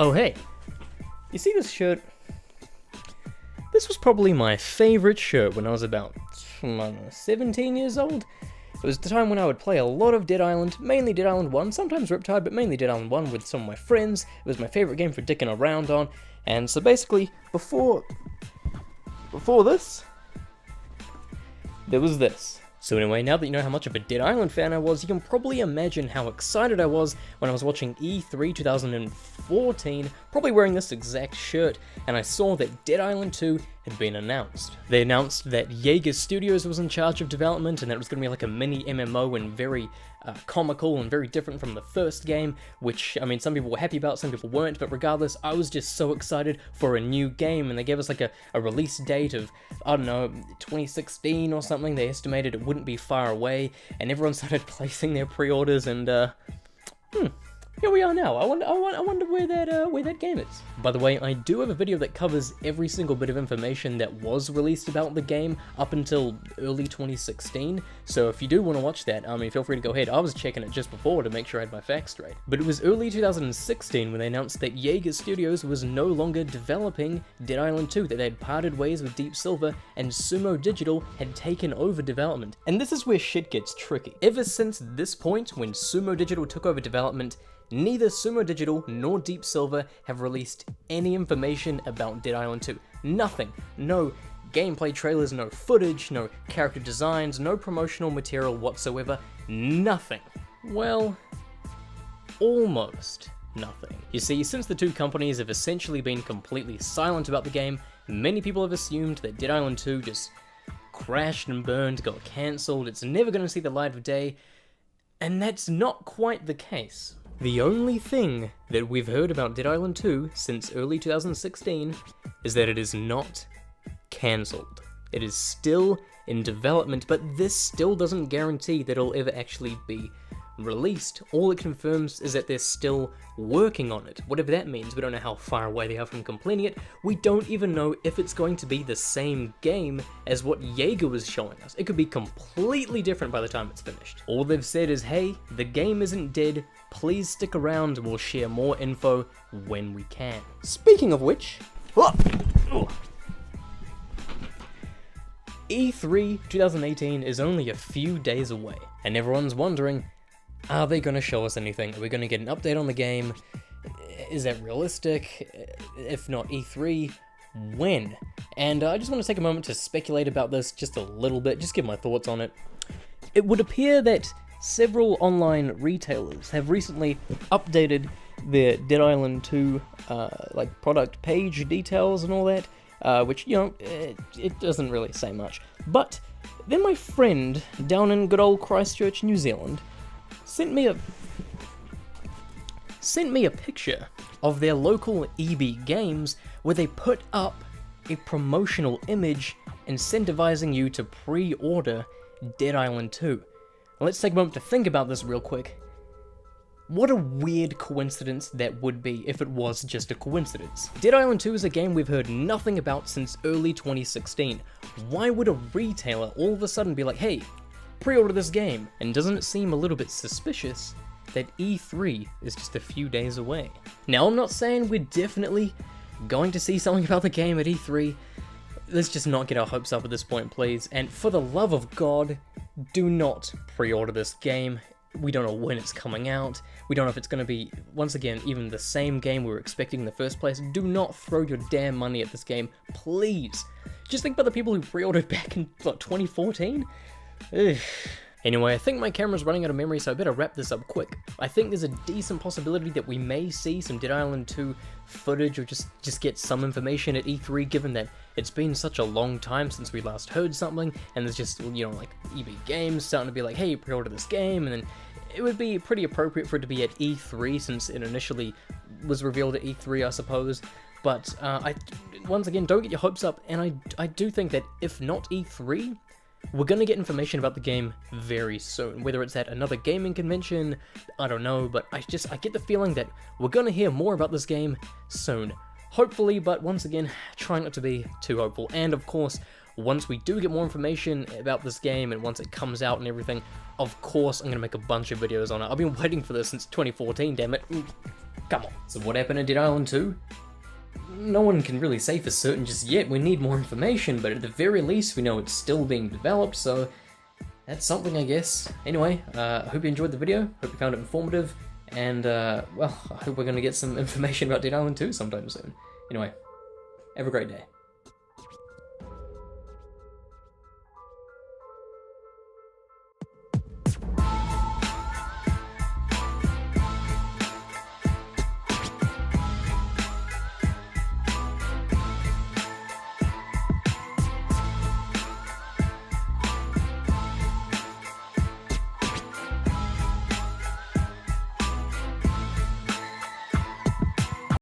Oh hey, you see this shirt? This was probably my favourite shirt when I was about, 17 years old. It was the time when I would play a lot of Dead Island, mainly Dead Island 1, sometimes Riptide, but mainly Dead Island 1 with some of my friends. It was my favourite game for dicking around on, and so basically, before this, there was this. So anyway, now that you know how much of a Dead Island fan I was, you can probably imagine how excited I was when I was watching E3 2014, probably wearing this exact shirt, and I saw that Dead Island 2 had been announced. They announced that Jaeger Studios was in charge of development, and that it was going to be like a mini MMO and very comical and very different from the first game, which, I mean, some people were happy about, some people weren't, but regardless, I was just so excited for a new game, and they gave us like a release date of, I don't know, 2016 or something. They estimated it wouldn't be far away, and everyone started placing their pre-orders, and here we are now. I wonder where that game is. By the way, I do have a video that covers every single bit of information that was released about the game up until early 2016. So if you do want to watch that, feel free to go ahead. I was checking it just before to make sure I had my facts straight. But it was early 2016 when they announced that Jaeger Studios was no longer developing Dead Island 2, that they had parted ways with Deep Silver, and Sumo Digital had taken over development. And this is where shit gets tricky. Ever since this point, when Sumo Digital took over development, neither Sumo Digital nor Deep Silver have released any information about Dead Island 2. Nothing. No gameplay trailers, no footage, no character designs, no promotional material whatsoever. Nothing. Well, almost nothing. You see, since the two companies have essentially been completely silent about the game, many people have assumed that Dead Island 2 just crashed and burned, got cancelled, it's never going to see the light of day, and that's not quite the case. The only thing that we've heard about Dead Island 2 since early 2016 is that it is not cancelled. It is still in development, but this still doesn't guarantee that it'll ever actually be released. All it confirms is that they're still working on it. Whatever that means, we don't know how far away they are from completing it. We don't even know if it's going to be the same game as what Jaeger was showing us. It could be completely different by the time it's finished. All they've said is, hey, the game isn't dead, please stick around and we'll share more info when we can. Speaking of which, E3 2018 is only a few days away, and everyone's wondering, are they going to show us anything? Are we going to get an update on the game? Is that realistic? If not E3, when? And I just want to take a moment to speculate about this just a little bit, just give my thoughts on it. It would appear that several online retailers have recently updated their Dead Island 2 product page details and all that, which, you know, it doesn't really say much. But then my friend down in good old Christchurch, New Zealand, sent me a picture of their local EB Games where they put up a promotional image incentivizing you to pre-order Dead Island 2. Now let's take a moment to think about this real quick. What a weird coincidence that would be if it was just a coincidence. Dead Island 2 is a game we've heard nothing about since early 2016. Why would a retailer all of a sudden be like, hey, pre-order this game? And doesn't it seem a little bit suspicious that E3 is just a few days away? Now, I'm not saying we're definitely going to see something about the game at E3. Let's just not get our hopes up at this point, please. And for the love of God, do not pre-order this game. We don't know when it's coming out. We don't know if it's going to be, once again, even the same game we were expecting in the first place. Do not throw your damn money at this game, please. Just think about the people who pre-ordered back in, 2014? Ugh. Anyway, I think my camera's running out of memory, so I better wrap this up quick. I think there's a decent possibility that we may see some Dead Island 2 footage, or just get some information at E3, given that it's been such a long time since we last heard something, and there's just, you know, like, EB Games starting to be like, hey, pre-order this game, and then it would be pretty appropriate for it to be at E3, since it initially was revealed at E3, I suppose. But, once again, don't get your hopes up, and I do think that if not E3, we're gonna get information about the game very soon. Whether it's at another gaming convention, I don't know, but I get the feeling that we're gonna hear more about this game soon. Hopefully, but once again, trying not to be too hopeful. And of course, once we do get more information about this game, and once it comes out and everything, of course I'm gonna make a bunch of videos on it. I've been waiting for this since 2014, damn it. Come on. So what happened to Dead Island 2? No one can really say for certain just yet. We need more information, but at the very least we know it's still being developed, so that's something, I guess. Anyway, I hope you enjoyed the video, hope you found it informative, and well, I hope we're going to get some information about Dead Island 2 sometime soon. Anyway, have a great day.